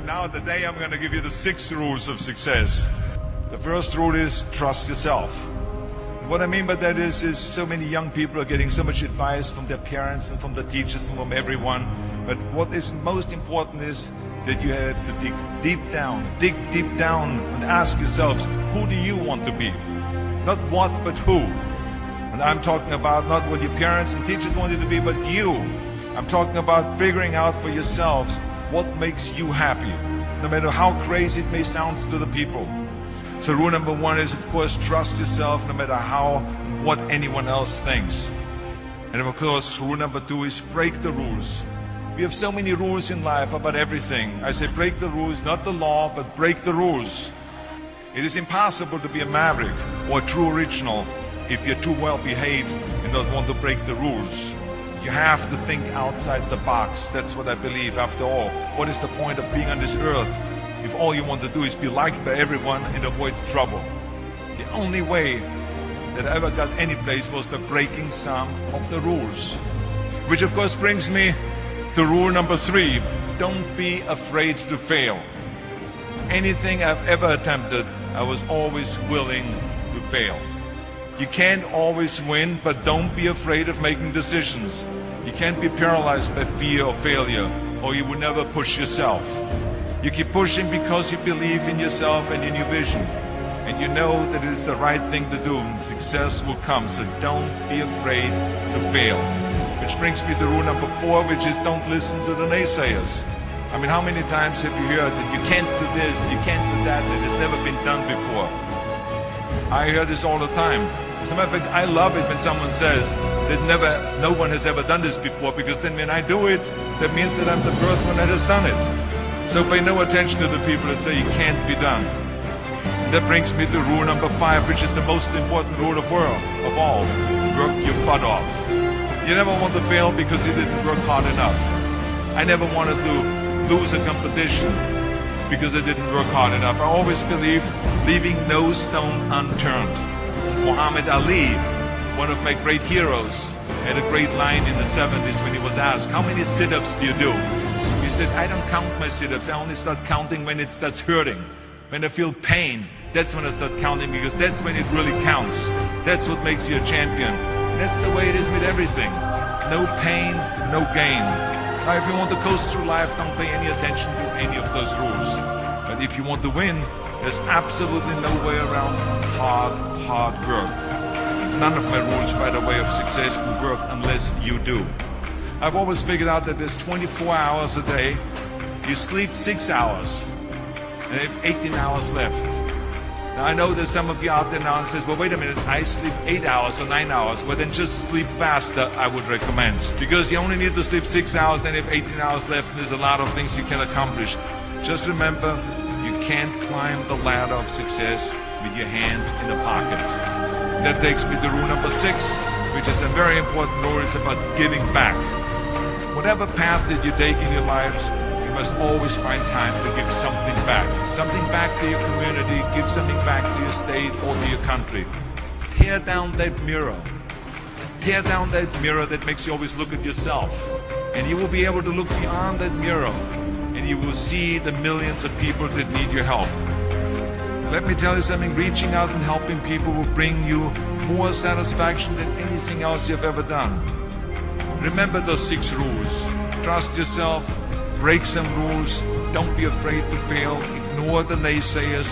And now today I'm going to give you the 6 rules of success. The first rule is trust yourself. What I mean by that is so many young people are getting so much advice from their parents and from the teachers and from everyone. But what is most important is that you have to dig deep down and ask yourselves, who do you want to be? Not what, but who. And I'm talking about not what your parents and teachers want you to be, but you. I'm talking about figuring out for yourselves what makes you happy, no matter how crazy it may sound to the people. So rule number 1 is, of course, trust yourself no matter what anyone else thinks. And of course, rule number 2 is break the rules. We have so many rules in life about everything. I say break the rules, not the law, but break the rules. It is impossible to be a maverick or a true original if you're too well behaved and don't want to break the rules. You have to think outside the box. That's what I believe. After all, what is the point of being on this earth if all you want to do is be liked by everyone and avoid trouble? The only way that I ever got any place was by breaking some of the rules. Which of course brings me to rule number 3. Don't be afraid to fail. Anything I've ever attempted, I was always willing to fail. You can't always win, but don't be afraid of making decisions. You can't be paralyzed by fear of failure, or you will never push yourself. You keep pushing because you believe in yourself and in your vision. And you know that it is the right thing to do, and success will come. So don't be afraid to fail. Which brings me to rule number 4, which is don't listen to the naysayers. I mean, how many times have you heard that you can't do this, you can't do that, and it's never been done before? I hear this all the time. As a matter of fact, I love it when someone says that no one has ever done this before, because then when I do it, that means that I'm the first one that has done it. So pay no attention to the people that say it can't be done. And that brings me to rule number 5, which is the most important rule of all. Work your butt off. You never want to fail because you didn't work hard enough. I never wanted to lose a competition because I didn't work hard enough. I always believed leaving no stone unturned. Muhammad Ali, one of my great heroes, had a great line in the 70s when he was asked, how many sit-ups do you do? He said, I don't count my sit-ups. I only start counting when it starts hurting. When I feel pain, that's when I start counting, because that's when it really counts. That's what makes you a champion. That's the way it is with everything. No pain, no gain. Now, if you want to coast through life, don't pay any attention to any of those rules. But if you want to win, there's absolutely no way around hard work. None of my rules, by the way, of success will work unless you do. I've always figured out that there's 24 hours a day. You sleep 6 hours, and you have 18 hours left. Now, I know there's some of you out there now and says, well, wait a minute, I sleep 8 hours or 9 hours. Well, then just sleep faster, I would recommend. Because you only need to sleep 6 hours, then you have 18 hours left, and there's a lot of things you can accomplish. Just remember, you can't climb the ladder of success with your hands in the pocket. That takes me to rule number 6, which is a very important rule. It's about giving back. Whatever path that you take in your lives, you must always find time to give something back. Something back to your community, give something back to your state or to your country. Tear down that mirror. Tear down that mirror that makes you always look at yourself. And you will be able to look beyond that mirror, and you will see the millions of people that need your help. Let me tell you something, reaching out and helping people will bring you more satisfaction than anything else you've ever done. Remember those 6 rules. Trust yourself, break some rules, don't be afraid to fail, ignore the naysayers,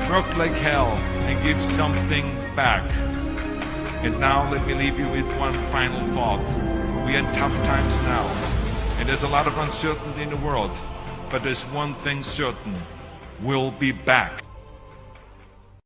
work like hell, and give something back. And now let me leave you with one final thought. We are in tough times now, and there's a lot of uncertainty in the world, but there's one thing certain: we'll be back.